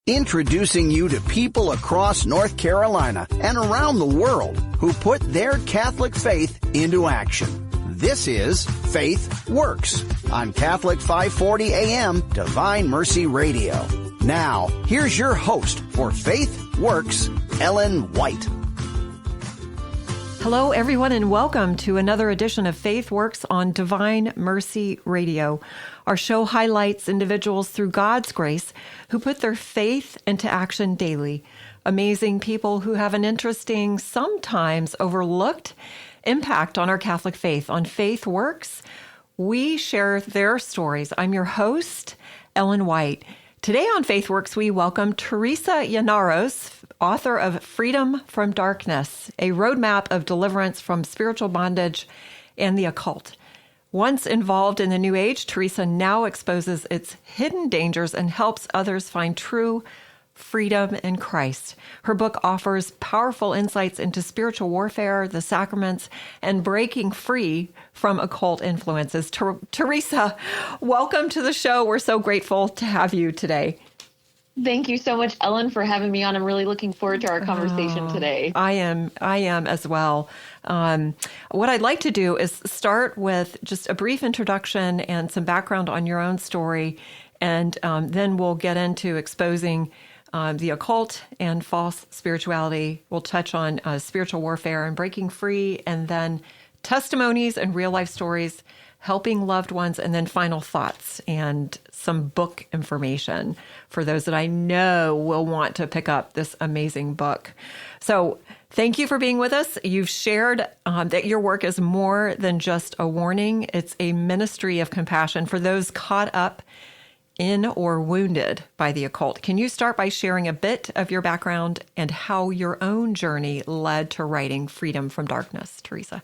Introducing you to people across North Carolina and around the world who put their Catholic faith into action. This is FaithWorks on Catholic 540 AM Divine Mercy Radio. Now, here's your host for FaithWorks, Ellen White. Hello, everyone, and welcome to another edition of FaithWorks on Divine Mercy Radio. Our show highlights individuals through God's grace who put their faith into action daily. Amazing people who have an interesting, sometimes overlooked impact on our Catholic faith. On FaithWorks, we share their stories. I'm your host, Ellen White. Today on FaithWorks, we welcome Teresa Yanaros, author of Freedom from Darkness, a roadmap of deliverance from spiritual bondage and the occult. Once involved in the New Age, Teresa now exposes its hidden dangers and helps others find true freedom in Christ. Her book offers powerful insights into spiritual warfare, the sacraments, and breaking free from occult influences. Teresa, welcome to the show. We're so grateful to have you today. Thank you so much, Ellen, for having me on. I'm really looking forward to our conversation today. I am as well. What I'd like to do is start with just a brief introduction and some background on your own story, and then we'll get into exposing the occult and false spirituality. We'll touch on spiritual warfare and breaking free, and then testimonies and real-life stories, helping loved ones, and then final thoughts and some book information for those that I know will want to pick up this amazing book. So thank you for being with us. You've shared that your work is more than just a warning. It's a ministry of compassion for those caught up in or wounded by the occult. Can you start by sharing a bit of your background and how your own journey led to writing Freedom from Darkness, Teresa?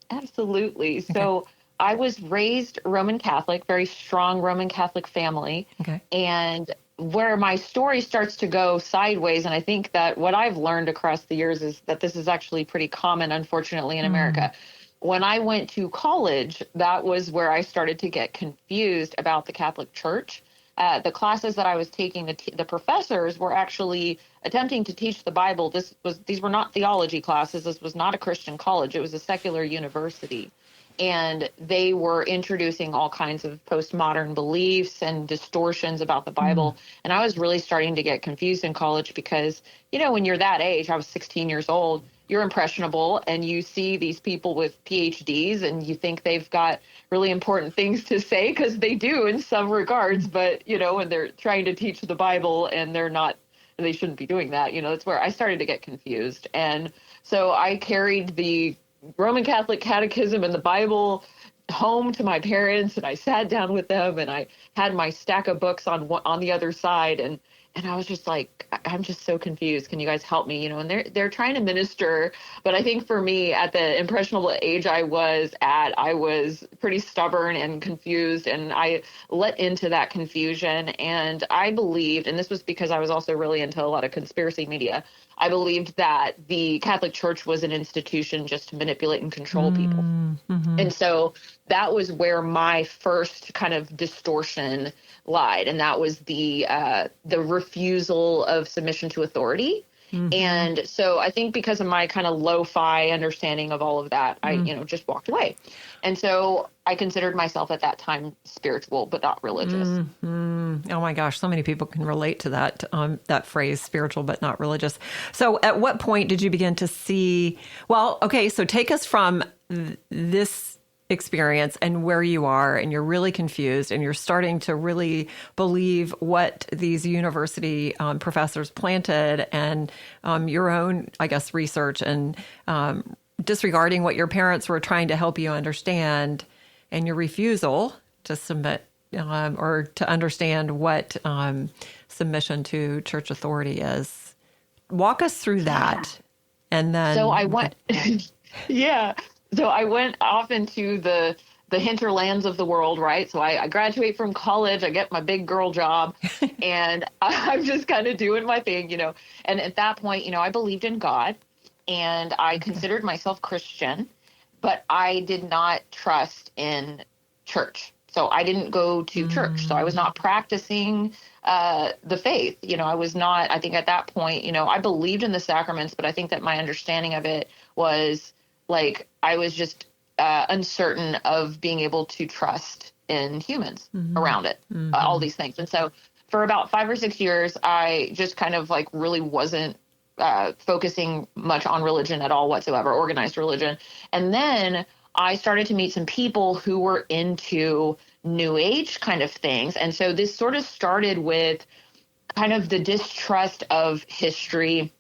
Absolutely. So I was raised Roman Catholic, very strong Roman Catholic family. Okay. And where my story starts to go sideways, and I think that what I've learned across the years is that this is actually pretty common, unfortunately, in America. When I went to college, that was where I started to get confused about the Catholic Church. The classes that I was taking, the professors were actually attempting to teach the Bible. These were not theology classes. This was not a Christian college. It was a secular university. And they were introducing all kinds of postmodern beliefs and distortions about the Bible. And I was really starting to get confused in college because, when you're that age, I was 16 years old, you're impressionable and you see these people with PhDs and you think they've got really important things to say, because they do in some regards. But, when they're trying to teach the Bible and they shouldn't be doing that, that's where I started to get confused. And so I carried the Roman Catholic Catechism and the Bible home to my parents, and I sat down with them, and I had my stack of books on the other side, and I was just like, I'm just so confused. Can you guys help me? And they're trying to minister, but I think for me, at the impressionable age I was pretty stubborn and confused, and I let into that confusion. And I believed, and this was because I was also really into a lot of conspiracy media, I believed that the Catholic Church was an institution just to manipulate and control people. And so that was where my first kind of distortion lied. And that was the refusal of submission to authority. And so I think because of my kind of lo-fi understanding of all of that, I, just walked away. And so I considered myself at that time spiritual, but not religious. Oh my gosh, so many people can relate to that phrase, spiritual but not religious. So at what point did you begin to see, so take us from this experience and where you are, and you're really confused and you're starting to really believe what these university professors planted, and your own, I guess, research, and disregarding what your parents were trying to help you understand, and your refusal to submit or to understand what submission to church authority is. Walk us through that. And then... So I went... So I went off into the hinterlands of the world, right? So I graduate from college, I get my big girl job, and I'm just kind of doing my thing, And at that point, I believed in God, and I considered myself Christian, but I did not trust in church. So I didn't go to church. So I was not practicing the faith. I was not, I think at that point, I believed in the sacraments, but I think that my understanding of it was like, I was just uncertain of being able to trust in humans around it, all these things. And so for about 5 or 6 years, I just kind of like really wasn't focusing much on religion at all whatsoever, organized religion. And then I started to meet some people who were into New Age kind of things. And so this sort of started with kind of the distrust of history.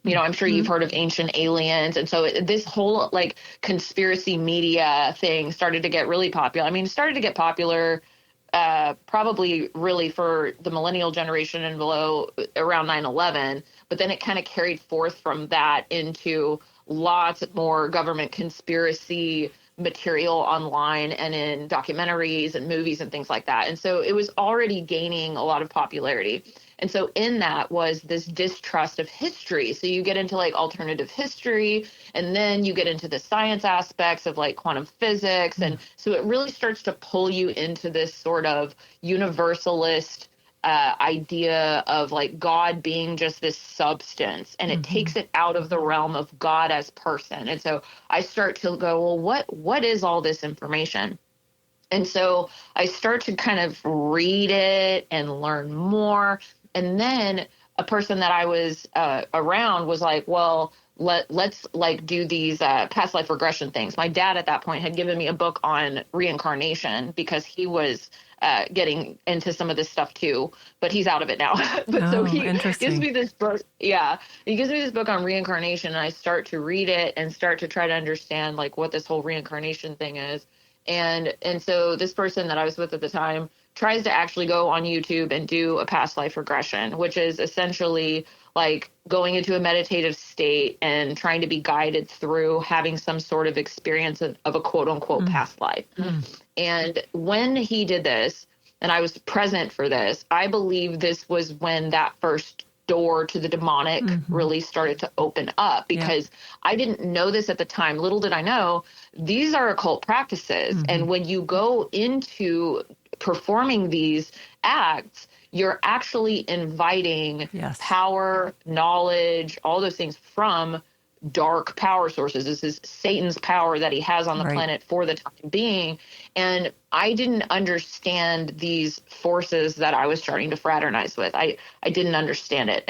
I'm sure you've heard of ancient aliens. And so this whole like conspiracy media thing started to get really popular. I mean, it started to get popular probably really for the millennial generation and below around 9/11. But then it kind of carried forth from that into lots more government conspiracy material online and in documentaries and movies and things like that. And so it was already gaining a lot of popularity. And so in that was this distrust of history. So you get into like alternative history, and then you get into the science aspects of like quantum physics. And so it really starts to pull you into this sort of universalist idea of like God being just this substance, and it takes it out of the realm of God as person. And so I start to go, well, what is all this information? And so I start to kind of read it and learn more. And then a person that I was around was like, well, let's like do these past life regression things. My dad at that point had given me a book on reincarnation because he was getting into some of this stuff too, but he's out of it now. But so he gives me this book. Yeah. He gives me this book on reincarnation, and I start to read it and start to try to understand like what this whole reincarnation thing is. And so this person that I was with at the time tries to actually go on YouTube and do a past life regression, which is essentially like going into a meditative state and trying to be guided through having some sort of experience of a quote unquote past life. And when he did this, and I was present for this, I believe this was when that first door to the demonic really started to open up, because I didn't know this at the time. Little did I know, these are occult practices. And when you go into performing these acts, you're actually inviting power, knowledge, all those things from dark power sources. This is Satan's power that he has on the planet for the time being. And I didn't understand these forces that I was starting to fraternize with. I didn't understand it.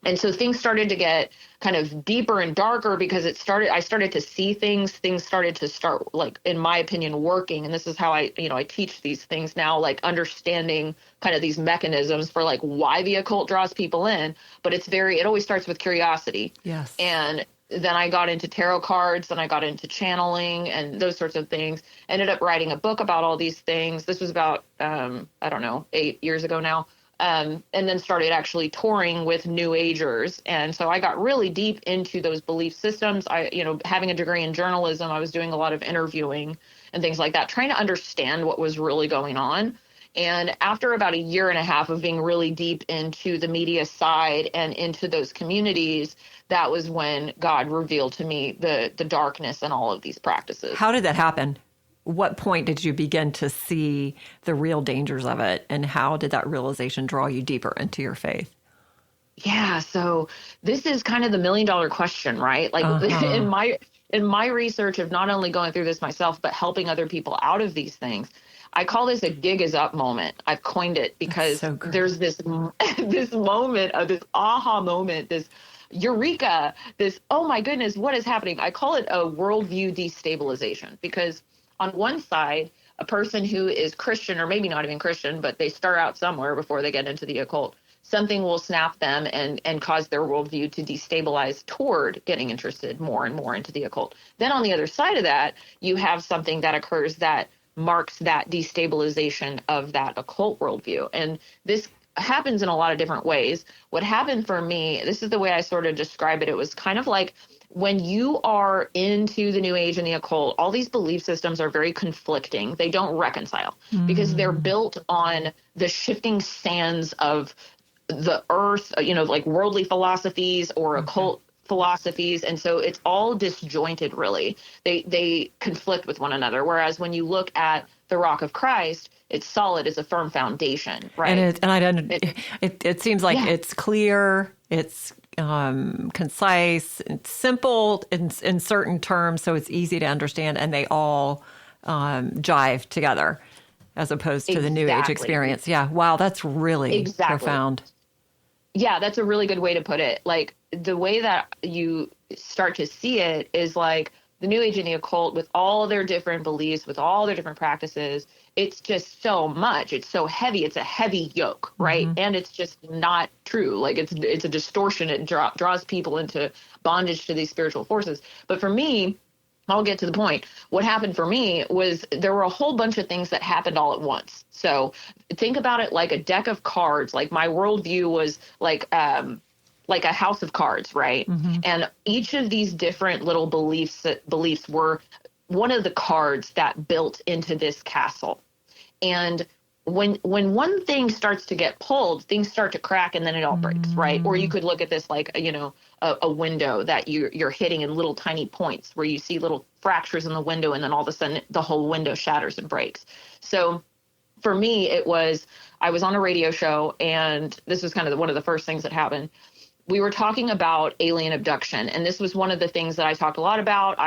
And so things started to get kind of deeper and darker because I started to see things started to start, like, in my opinion, working. And this is how I teach these things now, like understanding kind of these mechanisms for like why the occult draws people in. But it always starts with curiosity. Yes. And then I got into tarot cards, and I got into channeling and those sorts of things. Ended up writing a book about all these things. This was about, 8 years ago now. And then started actually touring with New Agers. And so I got really deep into those belief systems. Having a degree in journalism, I was doing a lot of interviewing and things like that, trying to understand what was really going on. And after about 1.5 years of being really deep into the media side and into those communities, that was when God revealed to me the darkness in all of these practices. How did that happen? What point did you begin to see the real dangers of it, and how did that realization draw you deeper into your faith? Yeah, so this is kind of the $1 million question, right? Like in my research of not only going through this myself, but helping other people out of these things, I call this a gig is up moment. I've coined it because there's this moment of this aha moment, this eureka, this, oh my goodness, what is happening? I call it a worldview destabilization, because on one side, a person who is Christian, or maybe not even Christian, but they start out somewhere before they get into the occult, something will snap them and cause their worldview to destabilize toward getting interested more and more into the occult. Then on the other side of that, you have something that occurs that marks that destabilization of that occult worldview. And this happens in a lot of different ways. What happened for me, this is the way I sort of describe it. It was kind of like, when you are into the New Age and the occult, all these belief systems are very conflicting. They don't reconcile because they're built on the shifting sands of the earth, like worldly philosophies or occult philosophies. And so it's all disjointed, really. They conflict with one another. Whereas when you look at the rock of Christ, it's solid, it's a firm foundation, right? It seems like it's clear, it's concise, it's simple in certain terms, so it's easy to understand, and they all jive together as opposed to the New Age experience. Yeah, wow, that's really profound. Yeah, that's a really good way to put it. Like, the way that you start to see it is like the New Age and the occult, with all their different beliefs, with all their different practices, it's just so much. It's so heavy. It's a heavy yoke, right? Mm-hmm. And it's just not true. Like, it's a distortion. It draws people into bondage to these spiritual forces. But for me, I'll get to the point. What happened for me was there were a whole bunch of things that happened all at once. So think about it like a deck of cards. Like, my worldview was like a house of cards, right? Mm-hmm. And each of these different little beliefs were one of the cards that built into this castle. And when one thing starts to get pulled, things start to crack, and then it all breaks, right? Or you could look at this like, a window that you're hitting in little tiny points where you see little fractures in the window, and then all of a sudden the whole window shatters and breaks. So for me, I was on a radio show, and this was kind of one of the first things that happened. We were talking about alien abduction, and this was one of the things that I talked a lot about.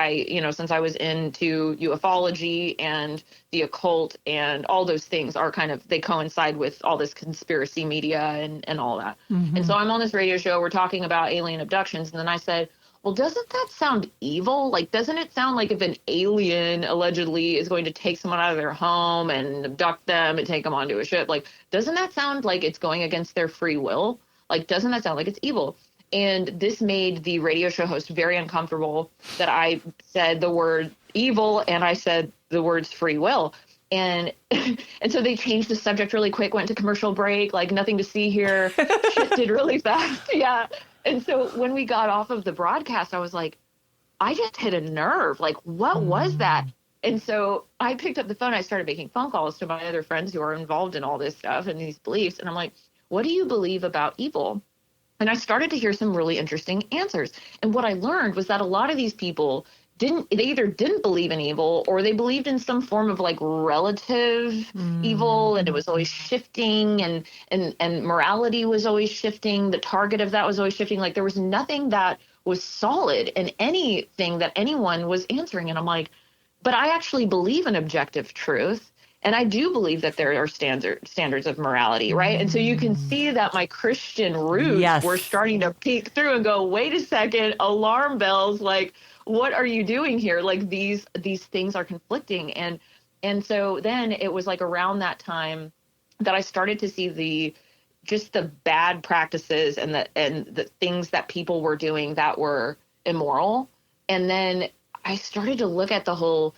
Since I was into ufology and the occult, and all those things are they coincide with all this conspiracy media and all that. Mm-hmm. And so I'm on this radio show, we're talking about alien abductions. And then I said, well, doesn't that sound evil? Like, doesn't it sound like if an alien allegedly is going to take someone out of their home and abduct them and take them onto a ship? Like, doesn't that sound like it's going against their free will? Like, doesn't that sound like it's evil? And this made the radio show host very uncomfortable that I said the word evil and I said the words free will. And so they changed the subject really quick, went to commercial break, like nothing to see here, shifted really fast. Yeah. And so when we got off of the broadcast, I was like, I just hit a nerve. Like, what was that? And so I picked up the phone. I started making phone calls to my other friends who are involved in all this stuff and these beliefs. And I'm like, what do you believe about evil? And I started to hear some really interesting answers. And what I learned was that a lot of these people either didn't believe in evil, or they believed in some form of like relative evil, and it was always shifting, and morality was always shifting. The target of that was always shifting. Like, there was nothing that was solid in anything that anyone was answering. And I'm like, but I actually believe in objective truth. And I do believe that there are standards of morality, right? And so you can see that my Christian roots were starting to peek through and go, wait a second, alarm bells, like, what are you doing here? Like, these things are conflicting. And so then it was like around that time that I started to see the bad practices and the things that people were doing that were immoral. And then I started to look at the whole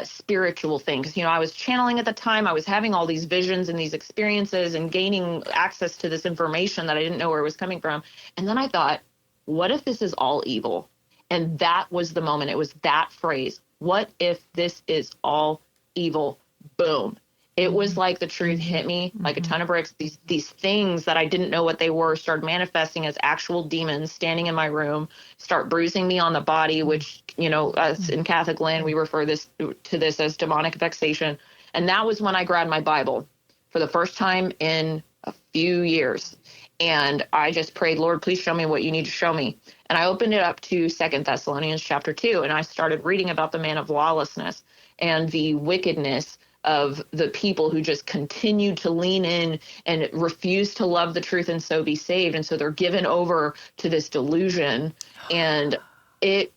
spiritual thing, because I was channeling at the time. I was having all these visions and these experiences and gaining access to this information that I didn't know where it was coming from. And then I thought, what if this is all evil? And that was the moment. It was that phrase, what if this is all evil? Boom. It was like the truth hit me like a ton of bricks. These things that I didn't know what they were started manifesting as actual demons standing in my room, start bruising me on the body, which, us in Catholic land, we refer to this as demonic vexation. And that was when I grabbed my Bible for the first time in a few years. And I just prayed, Lord, please show me what you need to show me. And I opened it up to 2 Thessalonians chapter 2, and I started reading about the man of lawlessness and the wickedness of the people who just continued to lean in and refuse to love the truth and so be saved. And so they're given over to this delusion. And it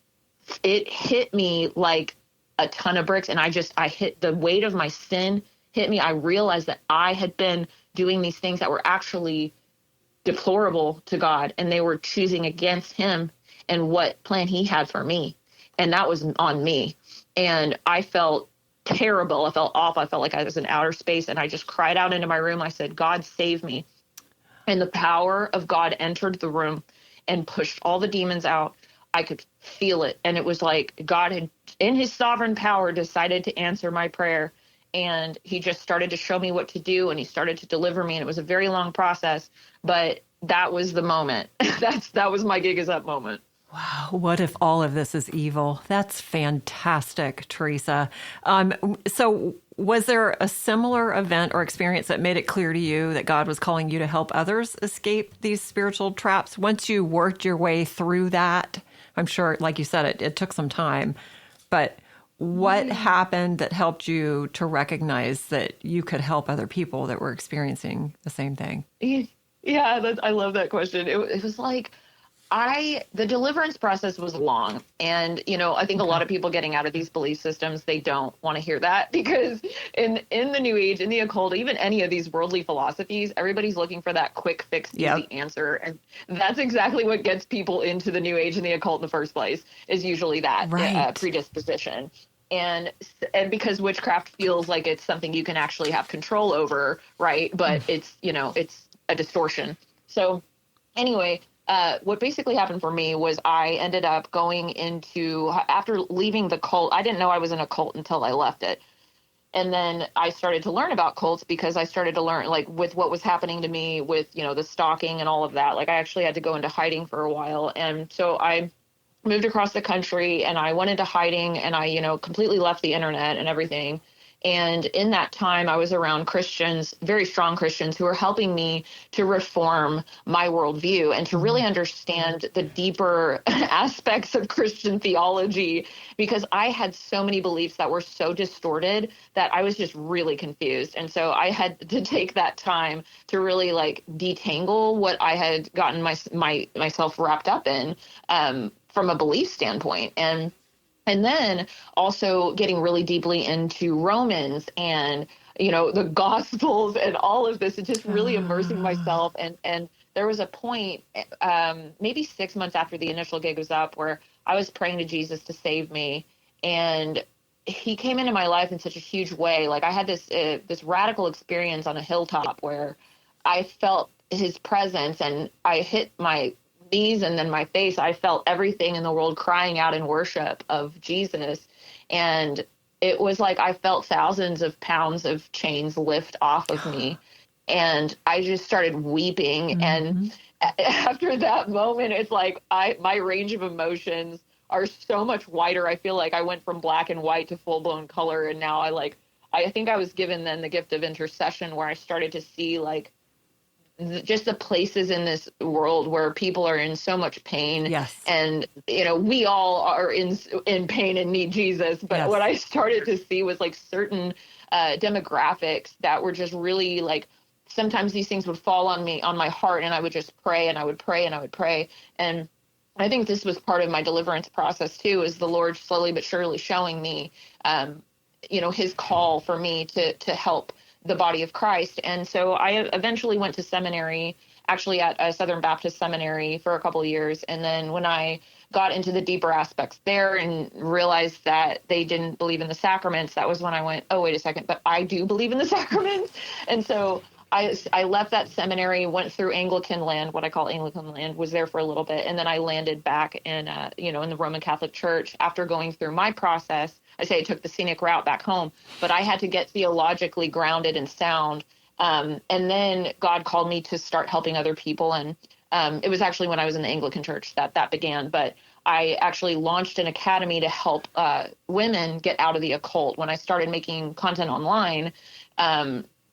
hit me like a ton of bricks. And I hit the weight of my sin hit me. I realized that I had been doing these things that were actually deplorable to God, and they were choosing against him and what plan he had for me. And that was on me. And I felt terrible. I felt off. I felt like I was in outer space, and I just cried out into my room. I said, God, save me. And the power of God entered the room and pushed all the demons out. I could feel it. And it was like God had, in his sovereign power, decided to answer my prayer. And he just started to show me what to do, and he started to deliver me. And it was a very long process, but that was the moment. That was my gig is up moment. Wow. What if all of this is evil? That's fantastic, Teresa. So was there a similar event or experience that made it clear to you that God was calling you to help others escape these spiritual traps? Once you worked your way through that, I'm sure, like you said, it took some time, but what happened that helped you to recognize that you could help other people that were experiencing the same thing? Yeah, I love that question. It was like, the deliverance process was long. And, I think a lot of people getting out of these belief systems, they don't want to hear that, because in the New Age, in the occult, even any of these worldly philosophies, everybody's looking for that quick fix, easy answer. And that's exactly what gets people into the New Age and the occult in the first place, is usually that predisposition. And because witchcraft feels like it's something you can actually have control over, right? But it's a distortion. So anyway, what basically happened for me was I ended up going into, after leaving the cult, I didn't know I was in a cult until I left it. And then I started to learn about cults, because I started to learn, like, with what was happening to me with, the stalking and all of that. Like, I actually had to go into hiding for a while. And so I moved across the country and I went into hiding, and I, completely left the internet and everything. And in that time, I was around Christians, very strong Christians, who were helping me to reform my worldview and to really understand the deeper aspects of Christian theology, because I had so many beliefs that were so distorted that I was just really confused. And so I had to take that time to really, like, detangle what I had gotten myself wrapped up in from a belief standpoint. And then also getting really deeply into Romans and, the Gospels and all of this, and just really immersing myself. And there was a point, maybe 6 months after the initial gig was up, where I was praying to Jesus to save me. And he came into my life in such a huge way. Like, I had this radical experience on a hilltop where I felt his presence, and I hit my knees and then my face. I felt everything in the world crying out in worship of Jesus. And it was like I felt thousands of pounds of chains lift off of me. And I just started weeping. And after that moment, it's like my range of emotions are so much wider. I feel like I went from black and white to full blown color. And now I think I was given then the gift of intercession, where I started to see, like, just the places in this world where people are in so much pain. Yes. And, we all are in pain and need Jesus. But what I started to see was, like, certain demographics that were just really, like, sometimes these things would fall on my heart, and I would just pray, and I would pray, and I would pray. And I think this was part of my deliverance process too, is the Lord slowly but surely showing me, his call for me to help the body of Christ. And so I eventually went to seminary, actually at a Southern Baptist seminary, for a couple of years. And then when I got into the deeper aspects there and realized that they didn't believe in the sacraments, that was when I went, oh, wait a second, but I do believe in the sacraments. And so I left that seminary, went through Anglican land, what I call Anglican land, was there for a little bit. And then I landed back in, in the Roman Catholic Church after going through my process. I say I took the scenic route back home, but I had to get theologically grounded and sound. And then God called me to start helping other people. And it was actually when I was in the Anglican Church that began. But I actually launched an academy to help women get out of the occult. When I started making content online,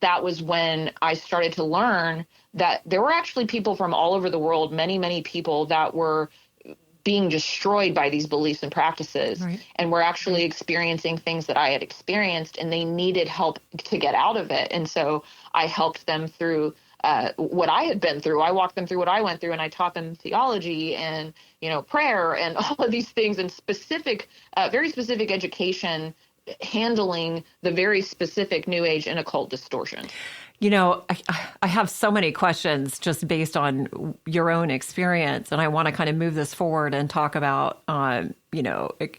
that was when I started to learn that there were actually people from all over the world, many, many people that were being destroyed by these beliefs and practices, and were actually experiencing things that I had experienced, and they needed help to get out of it. And so I helped them through what I had been through. I walked them through what I went through, and I taught them theology and, prayer and all of these things, and very specific education, handling the very specific New Age and occult distortion. I have so many questions just based on your own experience, and I want to kind of move this forward and talk about,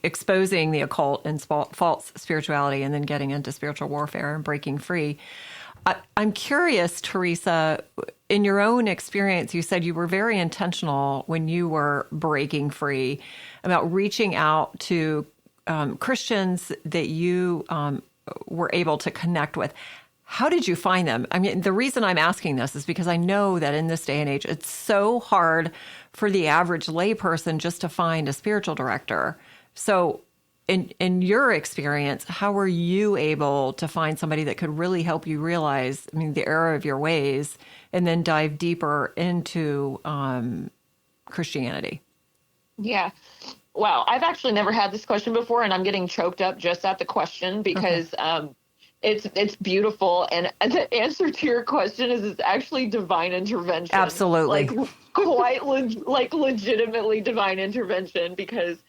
exposing the occult and false spirituality, and then getting into spiritual warfare and breaking free. I'm curious, Teresa, in your own experience, you said you were very intentional when you were breaking free about reaching out to Christians that you were able to connect with. How did you find them? I mean, the reason I'm asking this is because I know that in this day and age, it's so hard for the average layperson just to find a spiritual director. So in your experience, how were you able to find somebody that could really help you realize, the error of your ways, and then dive deeper into Christianity? Yeah. Wow. I've actually never had this question before, and I'm getting choked up just at the question because it's beautiful. And the answer to your question is it's actually divine intervention. Absolutely. Like quite legitimately divine intervention, because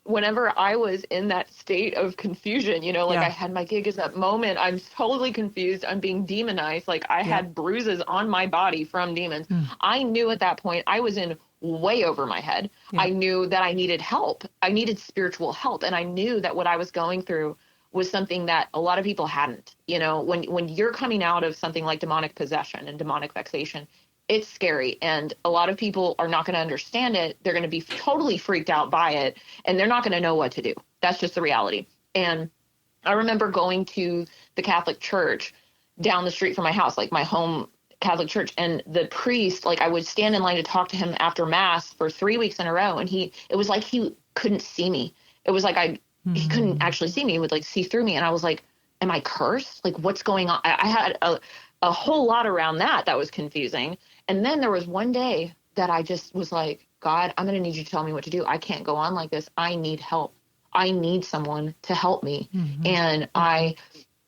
whenever I was in that state of confusion, I had my gig at that moment, I'm totally confused. I'm being demonized. Like I had bruises on my body from demons. I knew at that point I was in way over my head. I knew that I needed help. I needed spiritual help. And I knew that what I was going through was something that a lot of people hadn't. When you're coming out of something like demonic possession and demonic vexation, it's scary. And a lot of people are not going to understand it. They're going to be totally freaked out by it, and they're not going to know what to do. That's just the reality. And I remember going to the Catholic church down the street from my house, like my home Catholic church, and the priest, like I would stand in line to talk to him after mass for 3 weeks in a row. And it was like he couldn't see me. It was like he couldn't actually see me. He would like see through me. And I was like, am I cursed? Like, what's going on? I had a whole lot around that was confusing. And then there was one day that I just was like, God, I'm going to need you to tell me what to do. I can't go on like this. I need help. I need someone to help me. And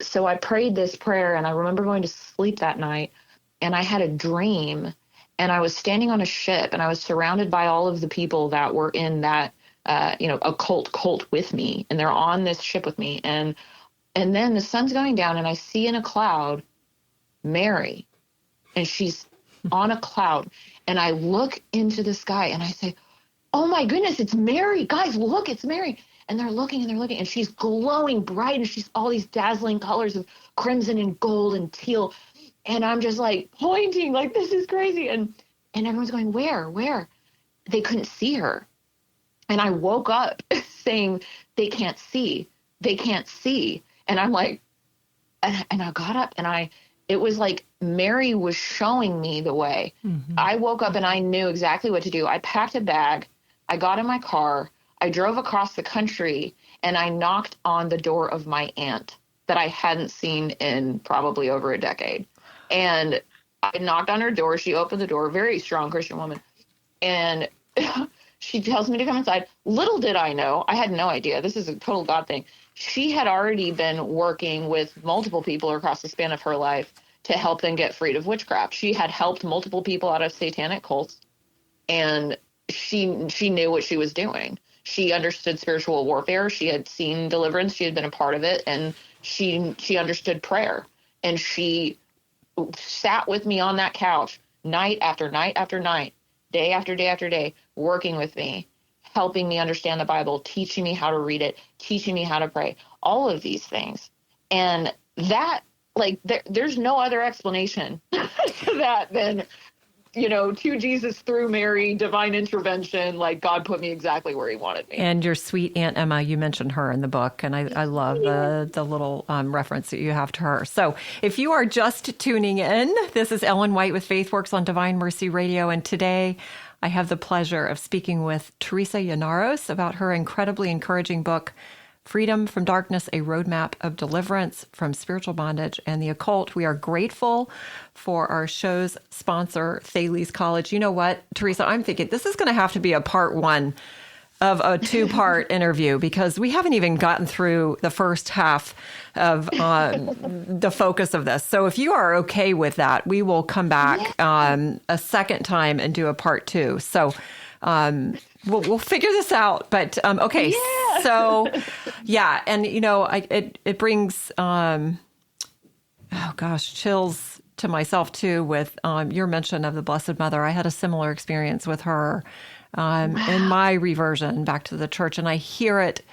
so I prayed this prayer, and I remember going to sleep that night, and I had a dream, and I was standing on a ship, and I was surrounded by all of the people that were in that, occult cult with me, and they're on this ship with me. And then the sun's going down, and I see in a cloud Mary, and she's on a cloud, and I look into the sky and I say, oh my goodness, it's Mary. Guys, look, it's Mary. And they're looking, and she's glowing bright, and she's all these dazzling colors of crimson and gold and teal. And I'm just like pointing, like, this is crazy. And everyone's going, where? They couldn't see her. And I woke up saying, they can't see. And I'm like, and I got up, and it was like Mary was showing me the way. I woke up and I knew exactly what to do. I packed a bag. I got in my car. I drove across the country, and I knocked on the door of my aunt that I hadn't seen in probably over a decade. And I knocked on her door. She opened the door, very strong Christian woman. And she tells me to come inside. Little did I know, I had no idea. This is a total God thing. She had already been working with multiple people across the span of her life to help them get freed of witchcraft. She had helped multiple people out of satanic cults, and she knew what she was doing. She understood spiritual warfare. She had seen Deliverance. She had been a part of it, and she understood prayer. And she sat with me on that couch night after night after night, day after day after day, working with me, helping me understand the Bible, teaching me how to read it, teaching me how to pray, all of these things. And that, like, there's no other explanation to that than, to Jesus through Mary, divine intervention, like God put me exactly where he wanted me. And your sweet Aunt Emma, you mentioned her in the book, and I love the little reference that you have to her. So if you are just tuning in, this is Ellen White with FaithWorks on Divine Mercy Radio, and today I have the pleasure of speaking with Teresa Yanaros about her incredibly encouraging book, Freedom from Darkness, A Roadmap of Deliverance from Spiritual Bondage and the Occult. We are grateful for our show's sponsor, Thales College. You know what, Teresa, I'm thinking this is going to have to be a part one of a two-part interview, because we haven't even gotten through the first half of the focus of this. So if you are okay with that, we will come back a second time and do a part two. So we'll figure this out. But okay, so yeah, and it brings chills to myself too with your mention of the Blessed Mother. I had a similar experience with her in my reversion back to the church, and I hear it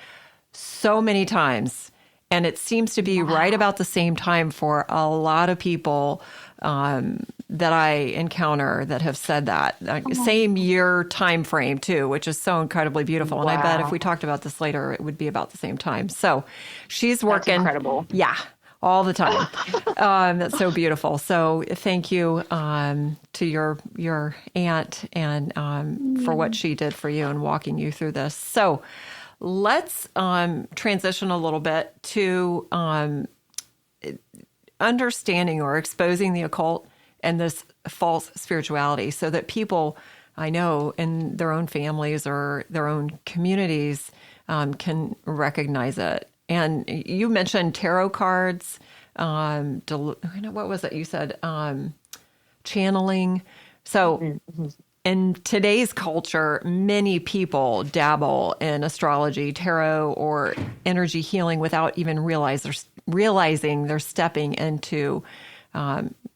so many times, and it seems to be right about the same time for a lot of people that I encounter that have said that. Same year time frame too, which is so incredibly beautiful. And I bet if we talked about this later, it would be about the same time. So she's working. That's incredible. Yeah, all the time. That's so beautiful. So thank you to your aunt and for what she did for you and walking you through this. So let's transition a little bit to understanding or exposing the occult and this false spirituality so that people, I know, in their own families or their own communities can recognize it. And you mentioned tarot cards. What was it you said? Channeling. So in today's culture, many people dabble in astrology, tarot, or energy healing without even realizing they're stepping into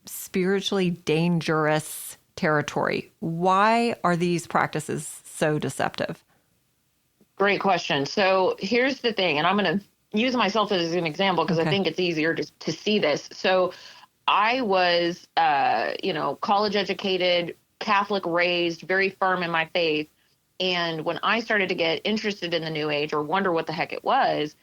spiritually dangerous territory. Why are these practices so deceptive? Great question. So here's the thing, and I'm going to use myself as an example because I think it's easier to see this. So I was, college educated, Catholic raised, very firm in my faith. And when I started to get interested in the New Age or wonder what the heck it was,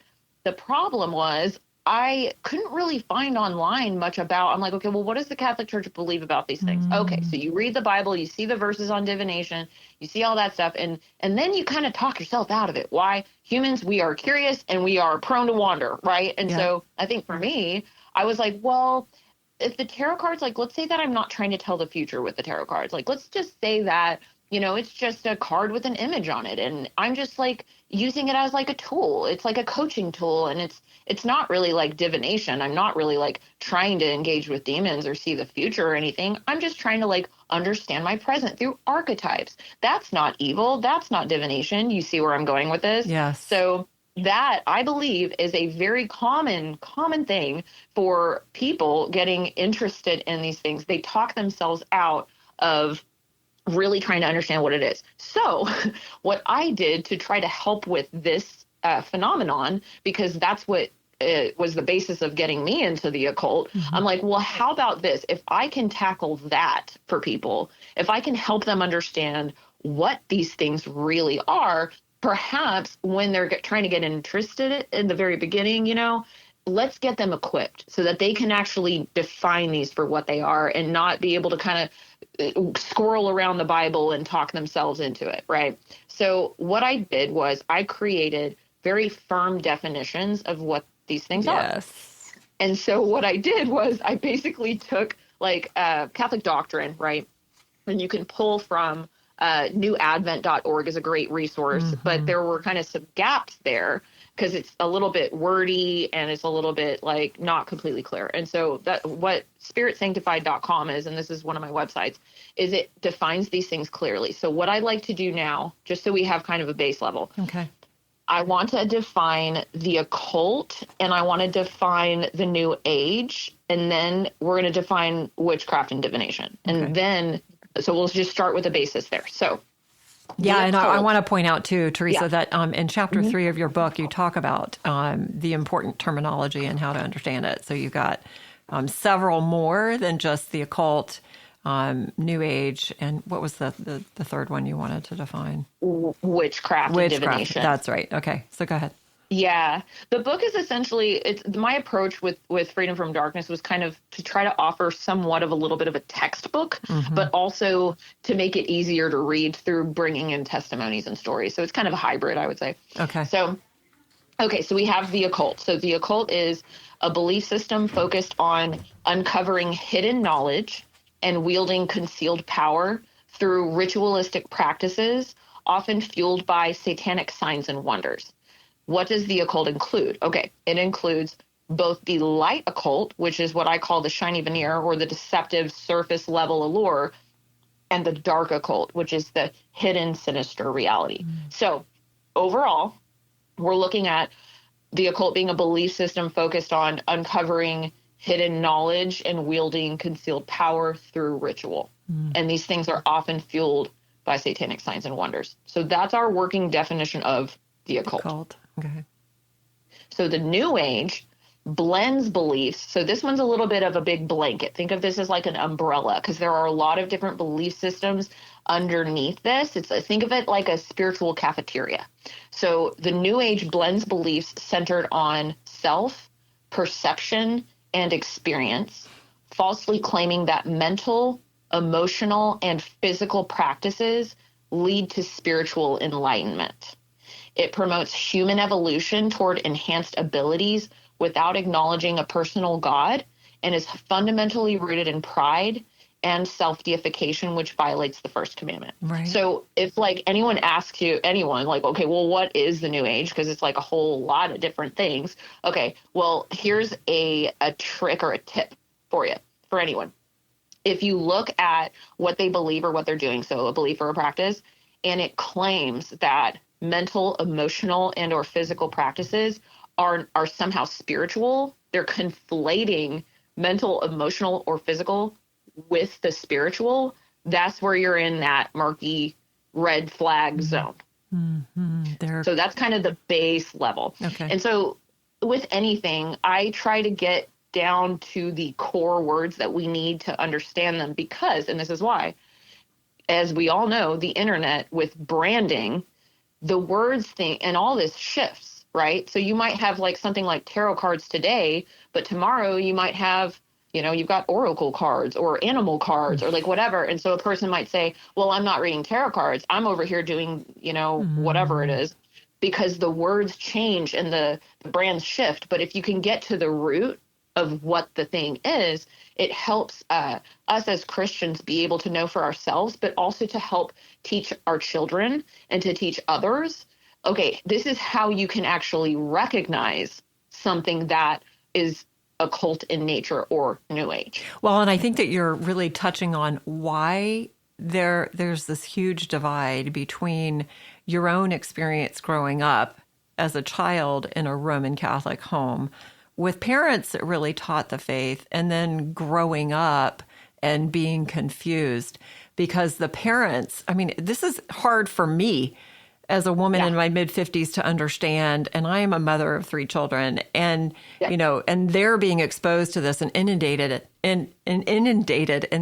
the problem was I couldn't really find online much about, I'm like, okay, well, what does the Catholic Church believe about these things? Okay, so you read the Bible, you see the verses on divination, you see all that stuff, and then you kind of talk yourself out of it. Why? Humans, we are curious and we are prone to wander, right? And so I think for me, I was like, well, if the tarot cards, like, let's say that I'm not trying to tell the future with the tarot cards. Like, let's just say that, it's just a card with an image on it. And I'm just like using it as like a tool. It's like a coaching tool. And it's not really like divination. I'm not really like trying to engage with demons or see the future or anything. I'm just trying to like understand my present through archetypes. That's not evil. That's not divination. You see where I'm going with this? Yes. So that, I believe, is a very common thing for people getting interested in these things. They talk themselves out of really trying to understand what it is. So what I did to try to help with this phenomenon, because that's what was the basis of getting me into the occult, I'm like, well, how about this? If I can tackle that for people, if I can help them understand what these things really are, perhaps when they're trying to get interested in the very beginning, let's get them equipped so that they can actually define these for what they are and not be able to kind of squirrel around the Bible and talk themselves into it, right? So what I did was I created very firm definitions of what these things are. And so what I did was I basically took like Catholic doctrine, right? And you can pull from newadvent.org is a great resource, but there were kind of some gaps there because it's a little bit wordy and it's a little bit like not completely clear. And so that what spiritsanctified.com is, and this is one of my websites, is it defines these things clearly. So what I like to do now, just so we have kind of a base level. Okay. I want to define the occult and I want to define the New Age. And then we're going to define witchcraft and divination. And then, so we'll just start with the basis there. So yeah, and I want to point out too, Teresa, that in chapter 3 of your book, you talk about the important terminology and how to understand it. So you've got several more than just the occult, New Age, and what was the third one you wanted to define? Witchcraft and divination. That's right. Okay, so go ahead. Yeah, the book is essentially, it's my approach with Freedom from Darkness was kind of to try to offer somewhat of a little bit of a textbook, but also to make it easier to read through bringing in testimonies and stories. So it's kind of a hybrid, I would say. So we have the occult. So the occult is a belief system focused on uncovering hidden knowledge and wielding concealed power through ritualistic practices, often fueled by satanic signs and wonders. What does the occult include? Okay, it includes both the light occult, which is what I call the shiny veneer or the deceptive surface level allure, and the dark occult, which is the hidden sinister reality. So overall, we're looking at the occult being a belief system focused on uncovering hidden knowledge and wielding concealed power through ritual. And these things are often fueled by satanic signs and wonders. So that's our working definition of the occult. Okay. So the New Age blends beliefs. So this one's a little bit of a big blanket. Think of this as like an umbrella because there are a lot of different belief systems underneath this. Think of it like a spiritual cafeteria. So the New Age blends beliefs centered on self, perception, and experience, falsely claiming that mental, emotional, and physical practices lead to spiritual enlightenment. It promotes human evolution toward enhanced abilities without acknowledging a personal God, and is fundamentally rooted in pride and self-deification, which violates the first commandment. Right. So if like anyone asks you, like, okay, well, what is the New Age? Because it's like a whole lot of different things. Okay, well, here's a trick or a tip for you, for anyone. If you look at what they believe or what they're doing, so a belief or a practice, and it claims that mental, emotional, and or physical practices are somehow spiritual, they're conflating mental, emotional, or physical with the spiritual, that's where you're in that murky red flag zone. Mm-hmm. So that's kind of the base level. Okay. And so with anything, I try to get down to the core words that we need to understand them because, and this is why, as we all know, the internet with branding, the words thing and all this shifts, right? So you might have like something like tarot cards today, but tomorrow you might have, you've got oracle cards or animal cards or like whatever. And so a person might say, well, I'm not reading tarot cards. I'm over here doing, whatever it is, because the words change and the brands shift. But if you can get to the root of what the thing is, it helps us as Christians be able to know for ourselves, but also to help teach our children and to teach others. Okay, this is how you can actually recognize something that is occult in nature or New Age. Well, and I think that you're really touching on why there's this huge divide between your own experience growing up as a child in a Roman Catholic home with parents that really taught the faith, and then growing up and being confused because the parents, this is hard for me as a woman in my mid-50s to understand, and I am a mother of 3 children, and and they're being exposed to this and inundated in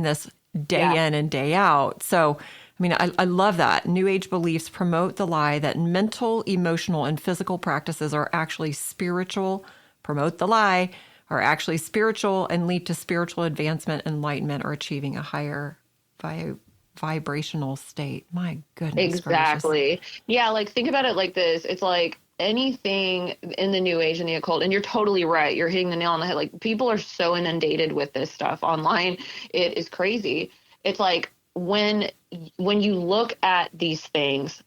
this day in and day out. So, I love that. New Age beliefs promote the lie that mental, emotional, and physical practices are actually spiritual, promote the lie, are actually spiritual and lead to spiritual advancement, enlightenment, or achieving a higher vibrational state. My goodness. Exactly. Gracious. Yeah, like think about it like this. It's like anything in the New Age and the occult, and you're totally right. You're hitting the nail on the head. Like people are so inundated with this stuff online. It is crazy. It's like when you look at these things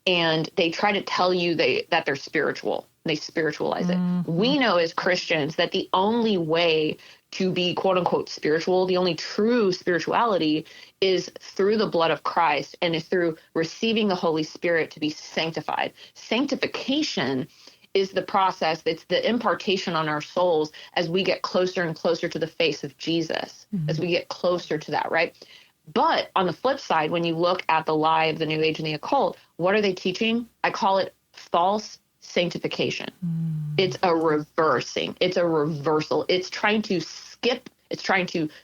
and they try to tell you that they're spiritual, they spiritualize it. We know as Christians that the only way to be quote unquote spiritual, the only true spirituality is through the blood of Christ and is through receiving the Holy Spirit to be sanctified. Sanctification is the process. It's the impartation on our souls as we get closer and closer to the face of Jesus, as we get closer to that, right? But on the flip side, when you look at the lie of the New Age and the occult, what are they teaching? I call it false sanctification. It's a reversing. It's a reversal. It's trying to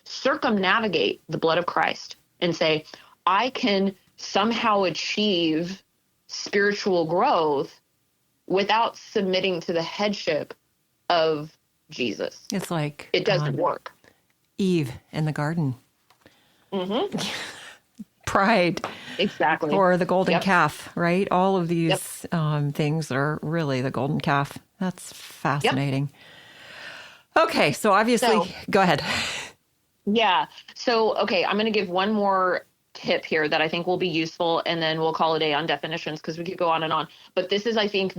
circumnavigate the blood of Christ and say, I can somehow achieve spiritual growth without submitting to the headship of Jesus. It's like it doesn't work. Eve in the garden. Pride. Exactly. Or the golden calf, right? All of these things are really the golden calf. That's fascinating. Okay, so obviously, go ahead. Yeah. So, okay, I'm going to give one more tip here that I think will be useful, and then we'll call it a day on definitions because we could go on and on. But this is, I think,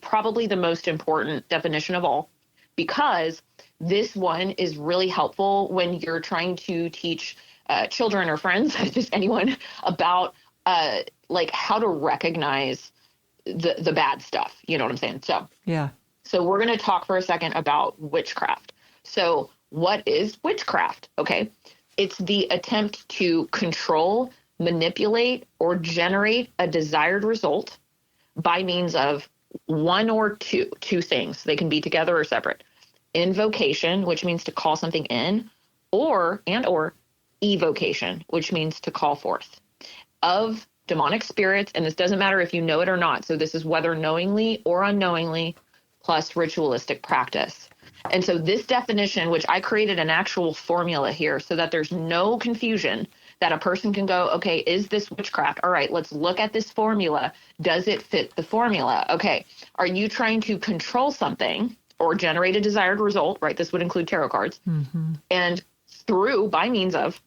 probably the most important definition of all, because this one is really helpful when you're trying to teach children or friends, just anyone, about like how to recognize the bad stuff. You know what I'm saying? So we're going to talk for a second about witchcraft. So what is witchcraft? Okay. It's the attempt to control, manipulate, or generate a desired result by means of one or two things. They can be together or separate. Invocation, which means to call something in, or evocation, which means to call forth, of demonic spirits. And this doesn't matter if you know it or not. So this is whether knowingly or unknowingly, plus ritualistic practice. And so this definition, which I created an actual formula here so that there's no confusion, that a person can go, okay, is this witchcraft? All right, let's look at this formula. Does it fit the formula? Okay, are you trying to control something or generate a desired result, right? This would include tarot cards. Mm-hmm. And by means of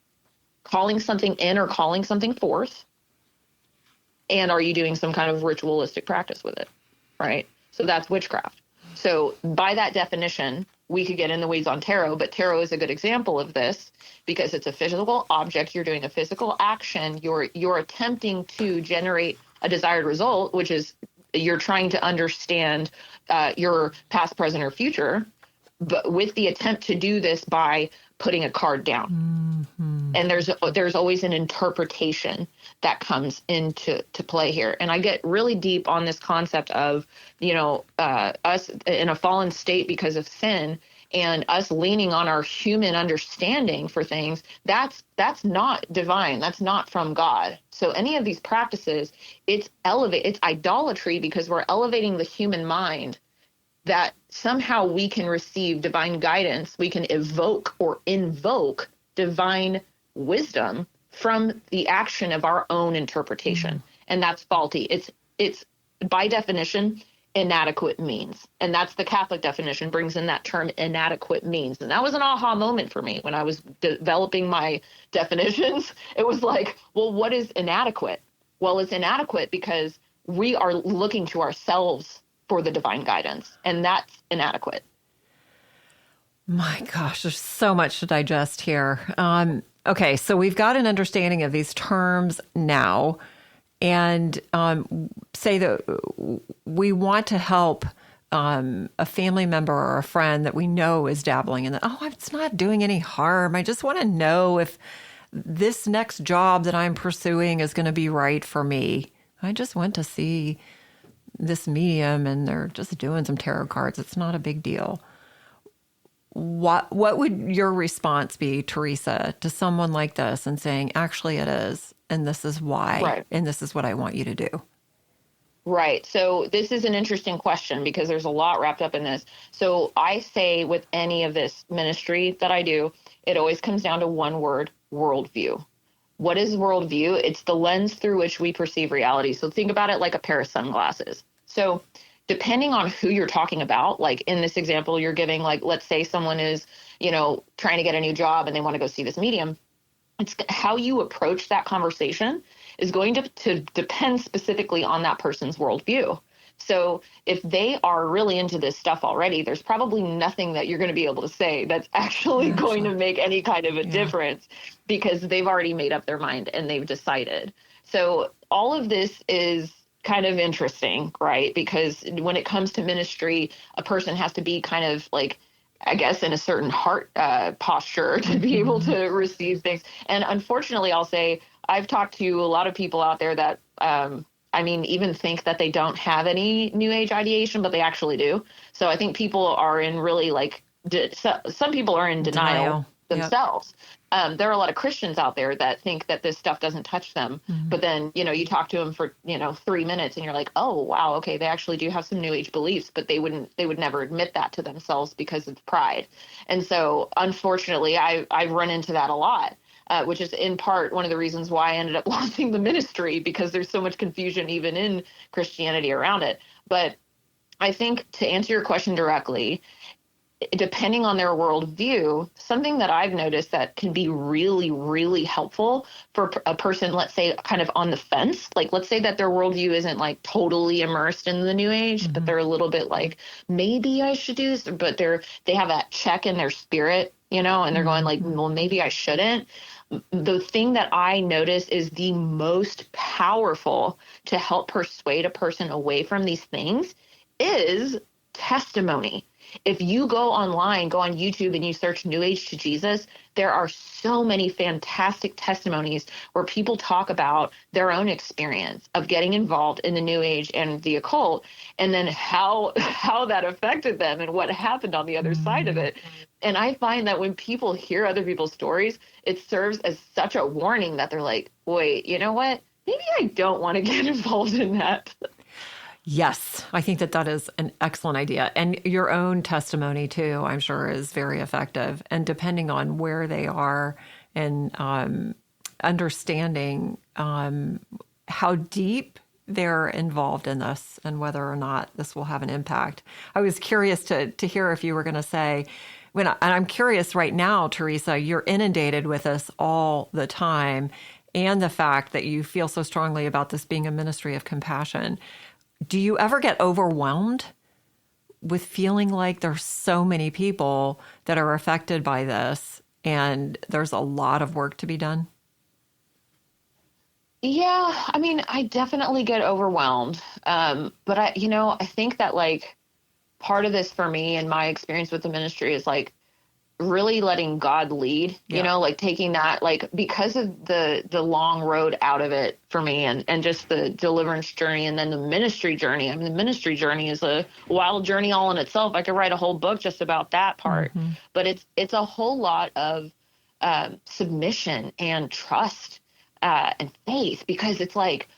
calling something in or calling something forth. And are you doing some kind of ritualistic practice with it, right? So that's witchcraft. So by that definition, we could get in the weeds on tarot, but tarot is a good example of this because it's a physical object. You're doing a physical action. You're attempting to generate a desired result, which is you're trying to understand your past, present, or future, but with the attempt to do this by putting a card down. Mm-hmm. And there's always an interpretation that comes into play here. And I get really deep on this concept of, us in a fallen state because of sin and us leaning on our human understanding for things. That's not divine. That's not from God. So any of these practices, it's idolatry because we're elevating the human mind that somehow we can receive divine guidance. We can evoke or invoke divine wisdom from the action of our own interpretation. Mm-hmm. And that's faulty. It's by definition, inadequate means. And that's the Catholic definition, brings in that term inadequate means. And that was an aha moment for me when I was developing my definitions. It was like, well, what is inadequate? Well, it's inadequate because we are looking to ourselves for the divine guidance, and that's inadequate. My gosh, there's so much to digest here. Okay, so we've got an understanding of these terms now, and say that we want to help a family member or a friend that we know is dabbling in that. Oh, it's not doing any harm. I just want to know if this next job that I'm pursuing is going to be right for me. I just went to see this medium and they're just doing some tarot cards. It's not a big deal. What would your response be, Teresa, to someone like this and saying, actually it is, and this is why, right, and this is what I want you to do? Right. So this is an interesting question because there's a lot wrapped up in this. So I say with any of this ministry that I do, it always comes down to one word: worldview. What is worldview? It's the lens through which we perceive reality. So think about it like a pair of sunglasses. So depending on who you're talking about, like in this example you're giving, like let's say someone is, trying to get a new job and they want to go see this medium. It's how you approach that conversation is going to depend specifically on that person's worldview. So if they are really into this stuff already, there's probably nothing that you're going to be able to say that's actually going to make any kind of a difference because they've already made up their mind and they've decided. So all of this is kind of interesting, right? Because when it comes to ministry, a person has to be kind of like, I guess, in a certain heart posture to be able to receive things. And unfortunately, I'll say I've talked to a lot of people out there that, even think that they don't have any New Age ideation, but they actually do. So I think people are in really some people are in denial themselves. Yep. There are a lot of Christians out there that think that this stuff doesn't touch them. Mm-hmm. But then, you talk to them for, 3 minutes and you're like, oh, wow, okay, they actually do have some New Age beliefs, but they would never admit that to themselves because of pride. And so, unfortunately, I've run into that a lot. Which is in part one of the reasons why I ended up launching the ministry, because there's so much confusion even in Christianity around it. But I think to answer your question directly, depending on their worldview, something that I've noticed that can be really, really helpful for a person, let's say, kind of on the fence. Like, let's say that their worldview isn't like totally immersed in the New Age, but they're a little bit like, maybe I should do this, but they have that check in their spirit, and they're going like, well, maybe I shouldn't. The thing that I notice is the most powerful to help persuade a person away from these things is testimony. If you go online, go on YouTube and you search New Age to Jesus, there are so many fantastic testimonies where people talk about their own experience of getting involved in the New Age and the occult, and then how that affected them and what happened on the other side of it. And I find that when people hear other people's stories, it serves as such a warning that they're like, wait, you know what? Maybe I don't want to get involved in that. Yes, I think that is an excellent idea. And your own testimony, too, I'm sure is very effective. And depending on where they are and understanding how deep they're involved in this and whether or not this will have an impact. I was curious to hear if you were going to say, and I'm curious right now, Teresa, you're inundated with this all the time, and the fact that you feel so strongly about this being a ministry of compassion. Do you ever get overwhelmed with feeling like there's so many people that are affected by this and there's a lot of work to be done? Yeah, I mean, I definitely get overwhelmed. But I think that like part of this for me and my experience with the ministry is like really letting God lead, like taking that, like, because of the long road out of it for me and just the deliverance journey and then the ministry journey. I mean, the ministry journey is a wild journey all in itself. I could write a whole book just about that part, but it's a whole lot of submission and trust and faith, because it's like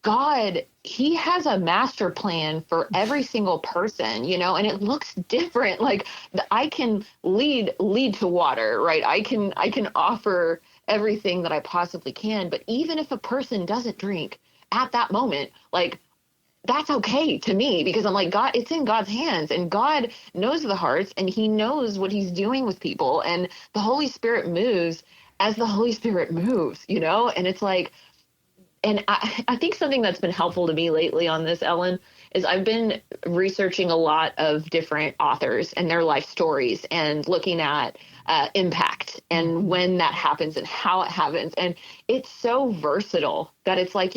God, he has a master plan for every single person, and it looks different. Like I can lead to water, right? I can offer everything that I possibly can. But even if a person doesn't drink at that moment, like that's okay to me, because I'm like, God, it's in God's hands, and God knows the hearts and he knows what he's doing with people. And the Holy Spirit moves as the Holy Spirit moves, and it's like, and I think something that's been helpful to me lately on this, Ellen, is I've been researching a lot of different authors and their life stories and looking at impact and when that happens and how it happens. And it's so versatile that it's like,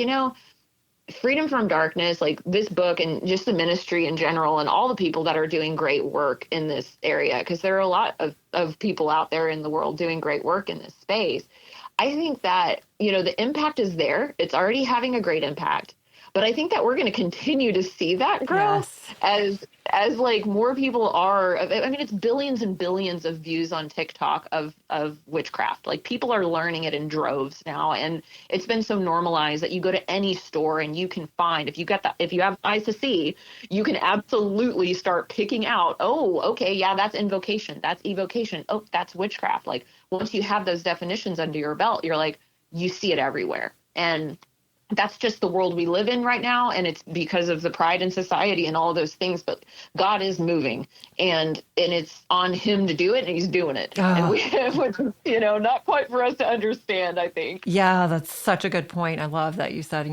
Freedom from Darkness, like this book and just the ministry in general and all the people that are doing great work in this area, because there are a lot of people out there in the world doing great work in this space. I think that, the impact is there. It's already having a great impact. But I think that we're going to continue to see that grow as like more people are. I mean, it's billions and billions of views on TikTok of witchcraft. Like people are learning it in droves now. And it's been so normalized that you go to any store and you can find, if you have eyes to see, you can absolutely start picking out, oh, okay, yeah, that's invocation. That's evocation. Oh, that's witchcraft. Like once you have those definitions under your belt, you're like, you see it everywhere. And that's just the world we live in right now. And it's because of the pride in society and all of those things. But God is moving and it's on him to do it. And he's doing it. And not quite for us to understand, I think. Yeah, that's such a good point. I love that you said,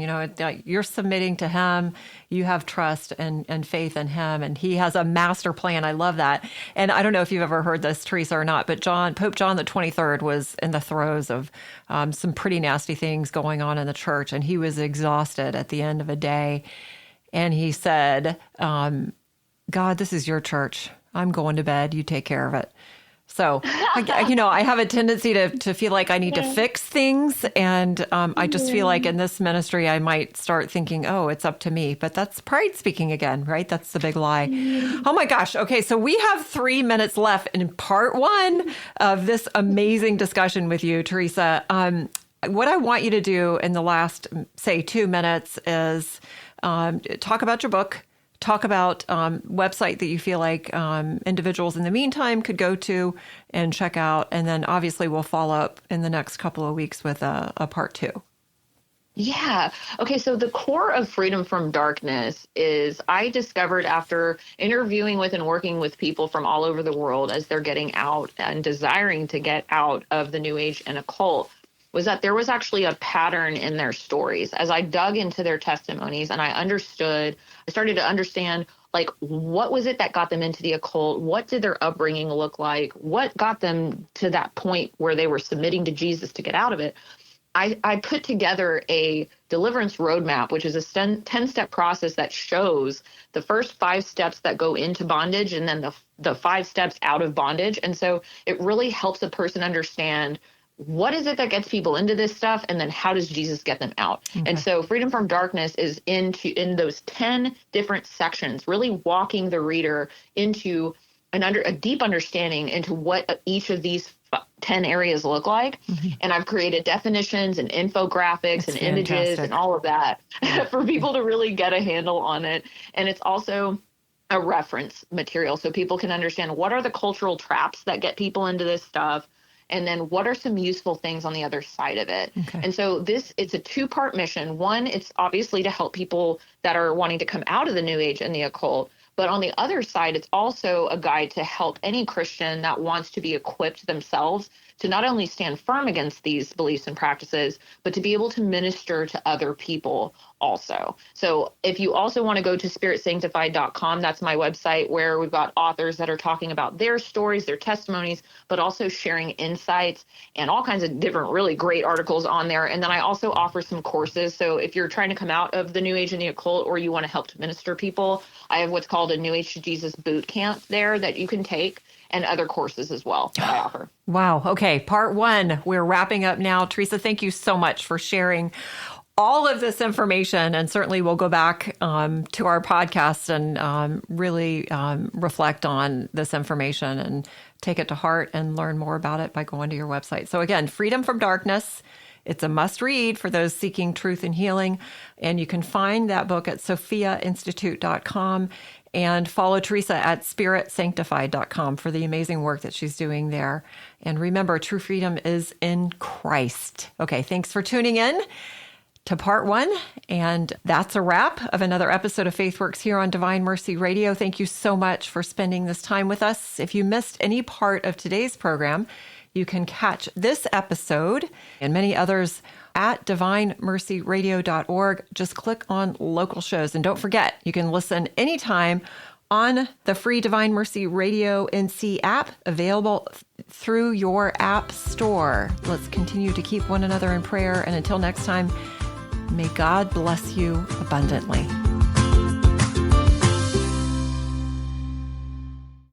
you're submitting to him. You have trust and faith in him, and he has a master plan. I love that. And I don't know if you've ever heard this, Teresa, or not, but Pope John the 23rd was in the throes of some pretty nasty things going on in the church, and he was exhausted at the end of a day. And he said, God, this is your church. I'm going to bed. You take care of it. So, I have a tendency to feel like I need to fix things. And I just feel like in this ministry, I might start thinking, oh, it's up to me. But that's pride speaking again, right? That's the big lie. Oh, my gosh. Okay, so we have 3 minutes left in part one of this amazing discussion with you, Teresa. What I want you to do in the last, say, 2 minutes is talk about your book. Talk about website that you feel like individuals in the meantime could go to and check out. And then obviously we'll follow up in the next couple of weeks with a part 2. Yeah. Okay. So the core of Freedom from Darkness is I discovered after interviewing with and working with people from all over the world as they're getting out and desiring to get out of the New Age and occult, was that there was actually a pattern in their stories. As I dug into their testimonies and I started to understand, like, what was it that got them into the occult? What did their upbringing look like? What got them to that point where they were submitting to Jesus to get out of it? I put together a deliverance roadmap, which is a 10-step process that shows the first 5 steps that go into bondage and then the 5 steps out of bondage. And so it really helps a person understand, what is it that gets people into this stuff? And then how does Jesus get them out? Okay. And so Freedom from Darkness is in those 10 different sections, really walking the reader into a deep understanding into what each of these 10 areas look like. Mm-hmm. And I've created definitions and infographics and images and all of that for people to really get a handle on it. And it's also a reference material so people can understand what are the cultural traps that get people into this stuff. And then what are some useful things on the other side of it? Okay. And so it's a two-part mission. One, it's obviously to help people that are wanting to come out of the New Age and the occult. But on the other side, it's also a guide to help any Christian that wants to be equipped themselves to not only stand firm against these beliefs and practices, but to be able to minister to other people also. So if you also want to go to spiritsanctified.com, that's my website where we've got authors that are talking about their stories, their testimonies, but also sharing insights and all kinds of different really great articles on there. And then I also offer some courses. So if you're trying to come out of the New Age and the occult, or you want to help to minister people, I have what's called a New Age to Jesus boot camp there that you can take, and other courses as well that I offer. Wow. Okay. Part 1, we're wrapping up now. Teresa, thank you so much for sharing all of this information. And certainly we'll go back to our podcast and really reflect on this information and take it to heart and learn more about it by going to your website. So again, Freedom from Darkness. It's a must read for those seeking truth and healing. And you can find that book at sophiainstitute.com. And follow Teresa at spiritsanctified.com for the amazing work that she's doing there. And remember, true freedom is in Christ. Okay, thanks for tuning in to part 1. And that's a wrap of another episode of FaithWorks here on Divine Mercy Radio. Thank you so much for spending this time with us. If you missed any part of today's program, you can catch this episode and many others at divinemercyradio.org. Just click on local shows. And don't forget, you can listen anytime on the free Divine Mercy Radio NC app, available through your app store. Let's continue to keep one another in prayer. And until next time, may God bless you abundantly.